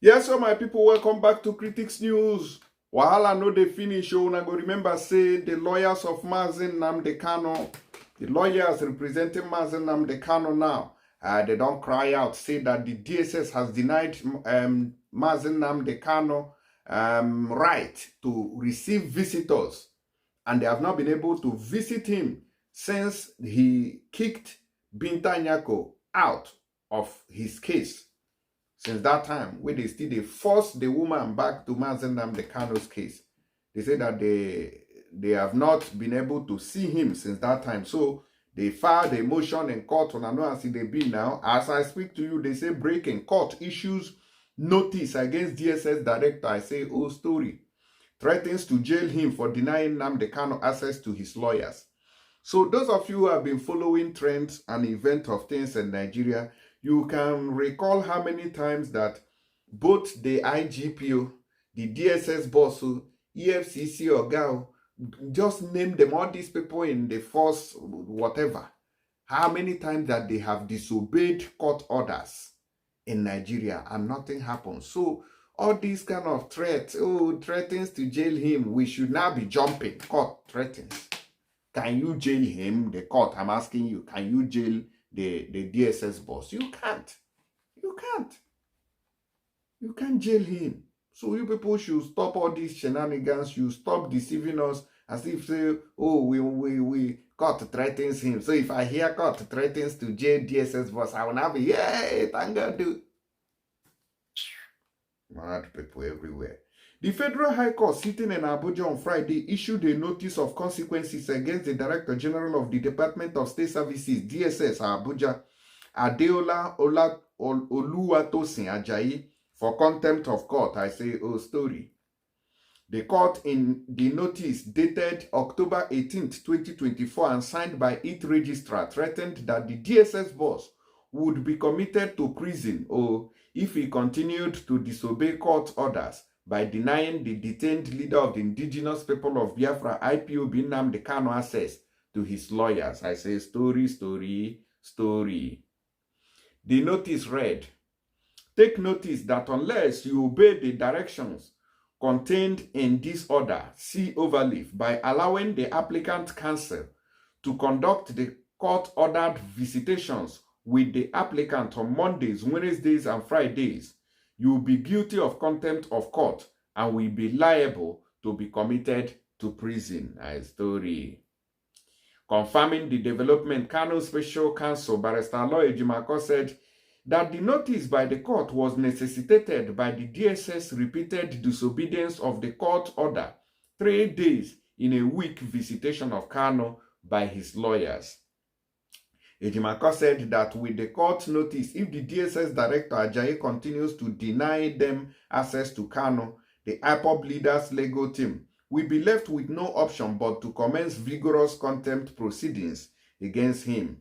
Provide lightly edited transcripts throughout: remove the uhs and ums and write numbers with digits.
Yes, so my people, welcome back to Critics News. Wahala no dey finish. Una go remember say the lawyers of Nnamdi Kanu, the lawyers representing Nnamdi Kanu now, they don't cry out, say that the DSS has denied Nnamdi Kanu right to receive visitors, and they have not been able to visit him since he kicked Binta Nyako out of his case. Since that time, when they still they force the woman back to Nnamdi Kanu's case, they say that they have not been able to see him since that time. So they filed a motion in court on as they be now. As I speak to you, they say breaking court issues notice against DSS director. I say, oh story. Threatens to jail him for denying Nnamdi Kanu access to his lawyers. So those of you who have been following trends and events of things in Nigeria, you can recall how many times that both the IGPO, the DSS boss, EFCC or GAO, just name them, all these people in the force, whatever. How many times that they have disobeyed court orders in Nigeria and nothing happens. So all these kind of threats, threatens to jail him, we should now be jumping. Court threatens. Can you jail him? The court, I'm asking you, can you jail the DSS boss? You can't. You can't. You can't jail him. So you people should stop all these shenanigans. You stop deceiving us as if say, oh, we court threatens him. So if I hear court threatens to jail DSS boss, I will now be, yay, thank God. Mad people everywhere. The Federal High Court sitting in Abuja on Friday issued a notice of consequences against the Director General of the Department of State Services, DSS, Abuja, Adeola Oluwatosin Ajayi, for contempt of court. I say, oh, story. The court in the notice dated October 18th, 2024 and signed by its registrar threatened that the DSS boss would be committed to prison or if he continued to disobey court orders by denying the detained leader of the indigenous people of Biafra, IPOB, Nnamdi Kanu, access to his lawyers. I say, story, story, story. The notice read, take notice that unless you obey the directions contained in this order, see overleaf, by allowing the applicant counsel to conduct the court-ordered visitations with the applicant on Mondays, Wednesdays, and Fridays, you will be guilty of contempt of court and will be liable to be committed to prison. A story. Confirming the development, Kano Special Counsel Barrister Nnamdi Kanu said that the notice by the court was necessitated by the DSS repeated disobedience of the court order, 3 days in a week visitation of Kanu by his lawyers. Ejimako said that with the court notice, if the DSS director Ajayi continues to deny them access to Kanu, the IPOB leaders' legal team will be left with no option but to commence vigorous contempt proceedings against him.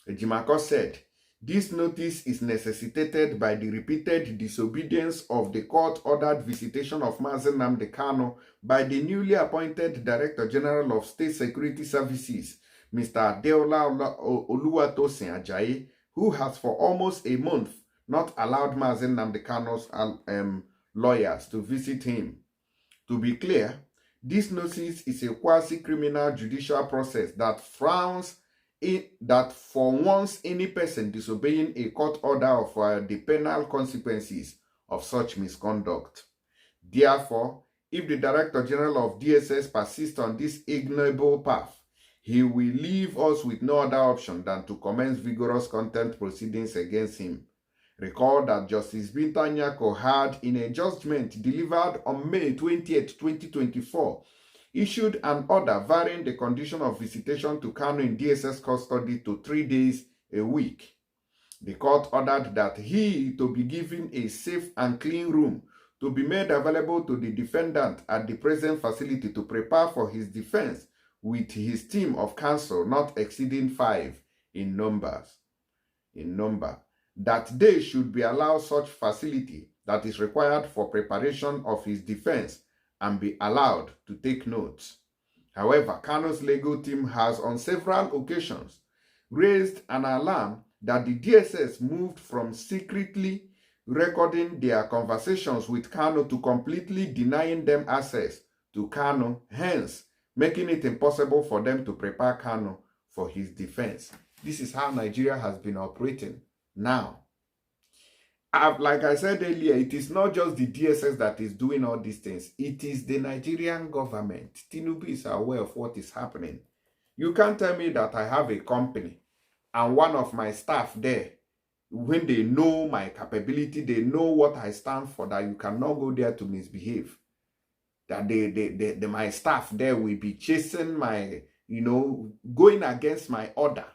Ejimako said, this notice is necessitated by the repeated disobedience of the court-ordered visitation of Nnamdi Kanu by the newly appointed Director General of State Security Services, Mr. Adeola Oluwatosin Ajayi, who has for almost a month not allowed Nnamdi Kanu's lawyers to visit him. To be clear, this notice is a quasi-criminal judicial process that frowns that for once any person disobeying a court order of the penal consequences of such misconduct. Therefore, if the Director General of DSS persists on this ignoble path, he will leave us with no other option than to commence vigorous contempt proceedings against him. Recall that Justice Binta Nyako had, in a judgment delivered on May 20th, 2024, issued an order varying the condition of visitation to Kanu in DSS custody to 3 days a week. The court ordered that he to be given a safe and clean room to be made available to the defendant at the present facility to prepare for his defense with his team of counsel not exceeding 5 in number. That they should be allowed such facility that is required for preparation of his defense and be allowed to take notes. However, Kanu's legal team has on several occasions raised an alarm that the DSS moved from secretly recording their conversations with Kanu to completely denying them access to Kanu, hence making it impossible for them to prepare Kanu for his defense. This is how Nigeria has been operating now. Like I said earlier, it is not just the DSS that is doing all these things. It is the Nigerian government. Tinubu is aware of what is happening. You can't tell me that I have a company and one of my staff there, when they know my capability, they know what I stand for, that you cannot go there to misbehave. That my staff there will be chasing my, going against my order.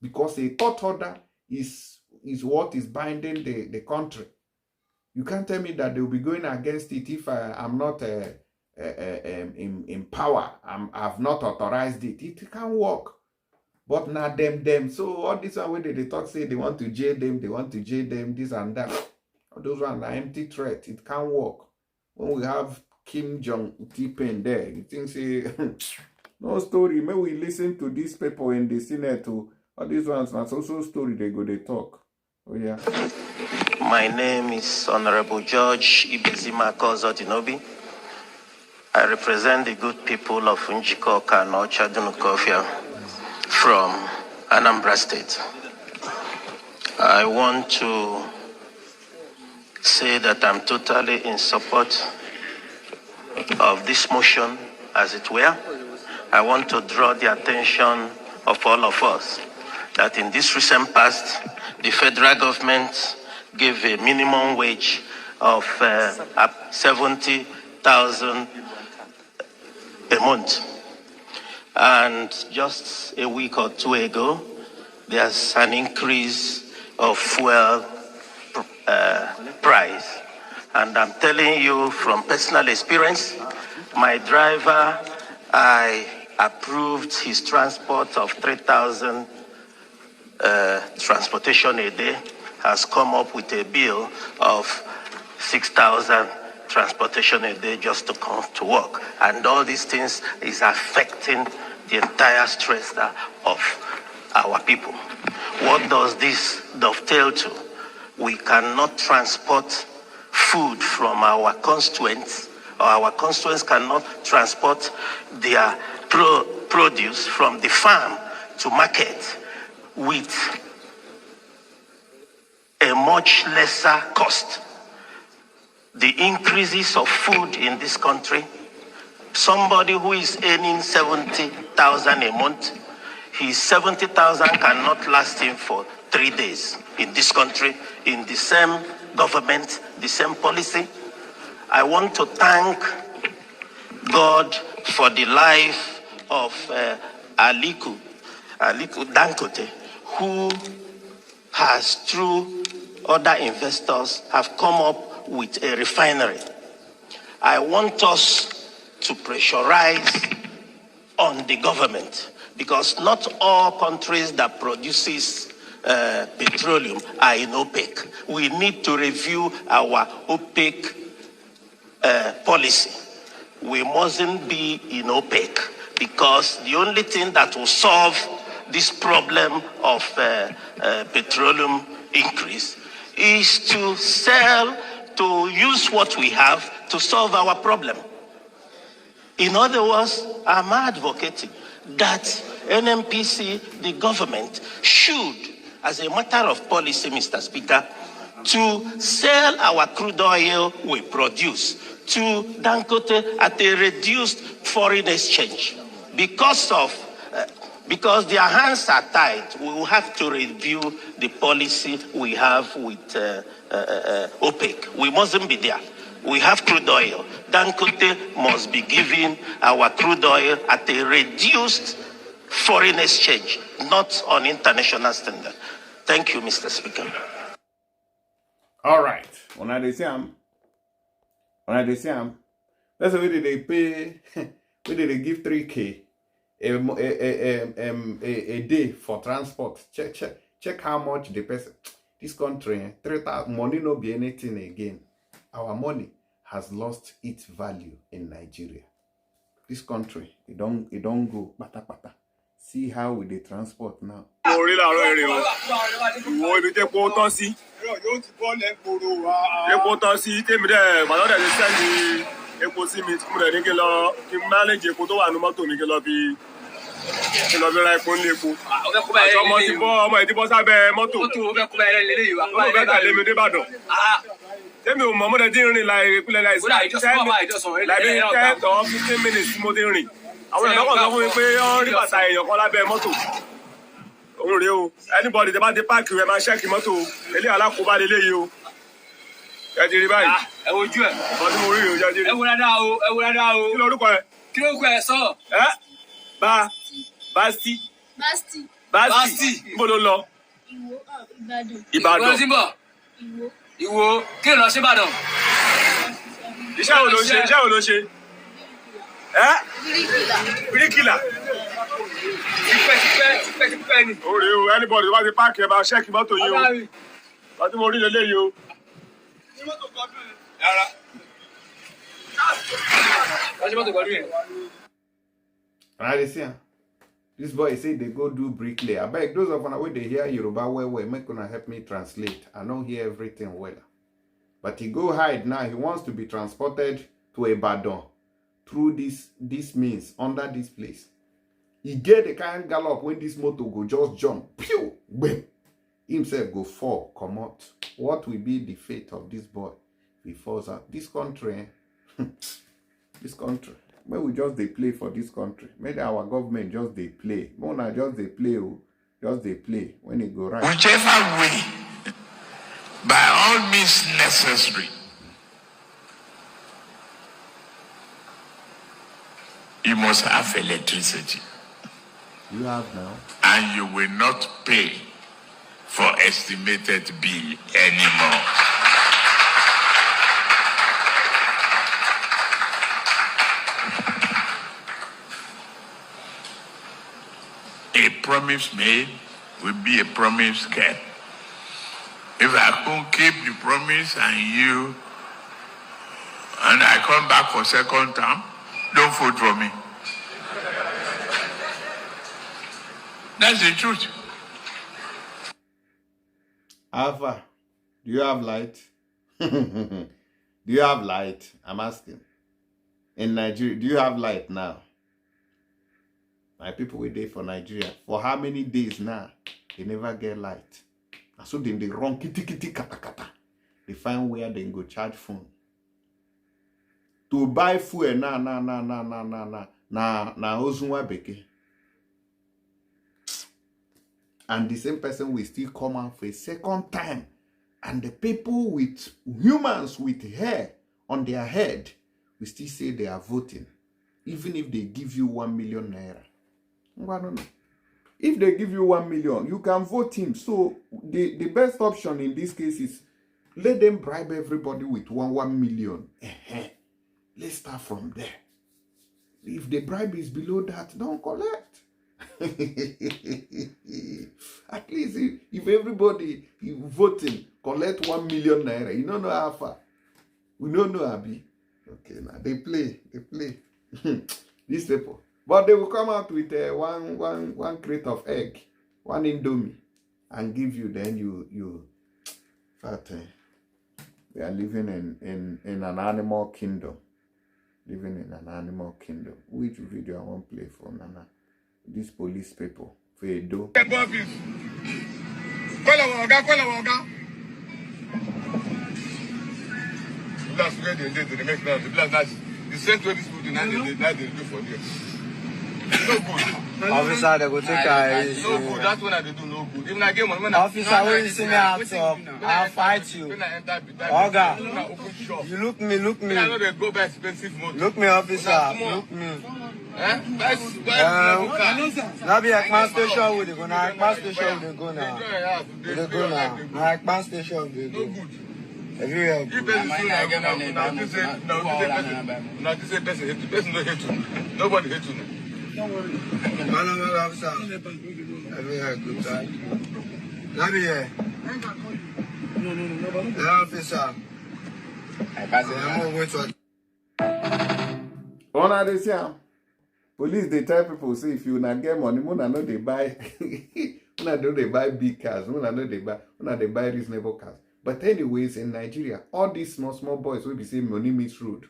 Because a court order is what is binding the country. You can't tell me that they will be going against it if I'm not in power. I've not authorized it. It can't work. But not them. So all this one where they talk, say they want to jail them, this and that. Those ones are empty threat. It can't work. When we have Kim Jong-un there, you think say no story. May we listen to these people in the Senate too. All these ones are also story they talk. Oh yeah. My name is Honorable George Ibezima Kozotinobi. I represent the good people of Njiko Kano Chadunukofia from Anambra State. I want to say that I'm totally in support of this motion, as it were. I want to draw the attention of all of us that in this recent past, the federal government gave a minimum wage of 70,000 a month. And just a week or two ago, there's an increase of fuel price. And I'm telling you from personal experience, my driver, I approved his transport of 3,000 transportation a day, has come up with a bill of 6,000 transportation a day just to come to work. And all these things is affecting the entire stress of our people. What does this dovetail to? We cannot transport food from our constituents, or our constituents cannot transport their produce from the farm to market with a much lesser cost. The increases of food in this country, somebody who is earning 70,000 a month, his 70,000 cannot last him for 3 days in this country, in the same government, the same policy. I want to thank God for the life of Aliko Dangote, who has, through other investors, have come up with a refinery. I want us to pressurize on the government, because not all countries that produces petroleum are in OPEC. We need to review our OPEC policy. We mustn't be in OPEC, because the only thing that will solve this problem of petroleum increase is to use what we have to solve our problem. In other words, I'm advocating that NNPC, the government, should, as a matter of policy, Mr. Speaker, to sell our crude oil we produce to Dangote at a reduced foreign exchange. Because their hands are tied, we will have to review the policy we have with OPEC. We mustn't be there. We have crude oil. Dangote must be giving our crude oil at a reduced foreign exchange, not on international standard. Thank you, Mr. Speaker. All right. When I say that's the way they pay. Where did they give 3K a day for transport? Check how much the person. This country, 3,000 money no be anything again. Our money has lost its value in Nigeria. This country, it don't go pata pata. See how we dey transport now. Tell me, Mama, I didn't like 10 or 15 minutes. I want anybody about the park, we are checking moto. Ìwọ kí ló ṣe Ìbàdàn iṣẹ́ wo ló ṣe bíríkìlà tipẹ́ ni ore o anybody wá ti park ẹ bá check mọ́tò yìí o bá tí mo rí lele yìí o ní mọ́tò gbọ́dún yàrá wá ṣe mọ́tò gbọ́dún yẹn Right, see, this boy say they go do bricklayer. I beg those of you when they hear Yoruba well, make gonna help me translate. I don't hear everything well. But he go hide now. He wants to be transported to Ibadan through this means, under this place. He get the kind gallop when this motor go just jump. Pew! Bam! Himself go fall, come out. What will be the fate of this boy if he falls out? This country, this country. May we just they play for this country. Maybe our government just they play. Mona just they play. Just they play when it go right. Whichever way, by all means necessary, you must have electricity. You have now. And you will not pay for estimated bill anymore. A promise made will be a promise kept. If I can't keep the promise and I come back for second term, don't vote for me. That's the truth. Alpha, do you have light? Do you have light? I'm asking. In Nigeria, do you have light now? My people were there for Nigeria. For how many days now? They never get light. And so then they run kitty kata kata. They find where they go charge phone. To buy fuel na ozunwa beke. And the same person will still come out for a second time. And the people with humans with hair on their head will still say they are voting. Even if they give you 1 million naira. If they give you 1 million, you can vote him. So the best option in this case is let them bribe everybody with 1 million. Let's start from there. If the bribe is below that, don't collect. At least if everybody voting collect 1 million naira, you don't know how far. We don't know Abi. Okay, now they play. These people. But they will come out with one crate of egg, one indomie, and give you. Then you. But we are living in an animal kingdom. Living in an animal kingdom. Which video I want to play for Nana? These police people. Fedo. That's where they did to the next round. The same way these people do now they do for you. No good. Officer, they go take care. No good. That's what they do. No good. Even I get money. Officer, when you see me out, I'll fight you. Oga, you look me. I know they go by expensive motor. Look me, officer. Look me. Now be Ekpan station with the go now. Ekpan station with the go now. With the go now. Now Ekpan station with the go. Everywhere. This person hate you. Person don't hate you. Nobody hate you. Don't worry. Officer. Everywhere good time. Now be here. No, officer. I'm going to. On a this year. Police, they tell people, say, if you not get money, una know they buy, una know they buy big cars, una know they buy reasonable cars. But anyways, in Nigeria, all these small boys will be saying money meets road.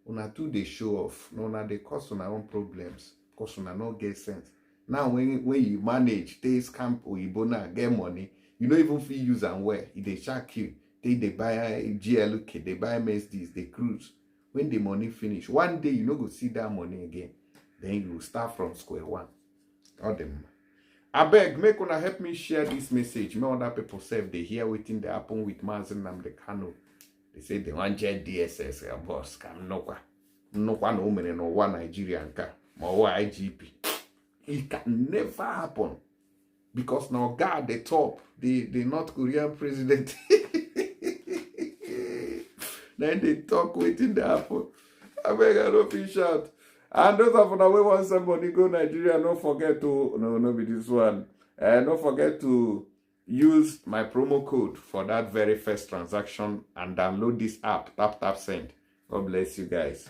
Una too they show off. No, una they cause una own problems. Because una not get sense. Now, when you manage, they scam or you get money, you don't even feel use and wear. If they shack you, they buy GLK, they buy MSDs, they cruise. When the money finish, one day you no go see that money again. Then you will start from square one. All them. I beg, make una help me share this message. May other people say they hear waiting they happen with Nnamdi Kanu. They say they want DSS, boss. Come no one woman no one Nigerian car, more IGP. It can never happen. Because now God the top, the North Korean president. Then they talk waiting they happen. I beg, I don't feel shout. And those of you who want somebody go Nigeria, don't forget to, no be this one. Don't forget to use my promo code for that very first transaction and download this app, tap send. God bless you guys.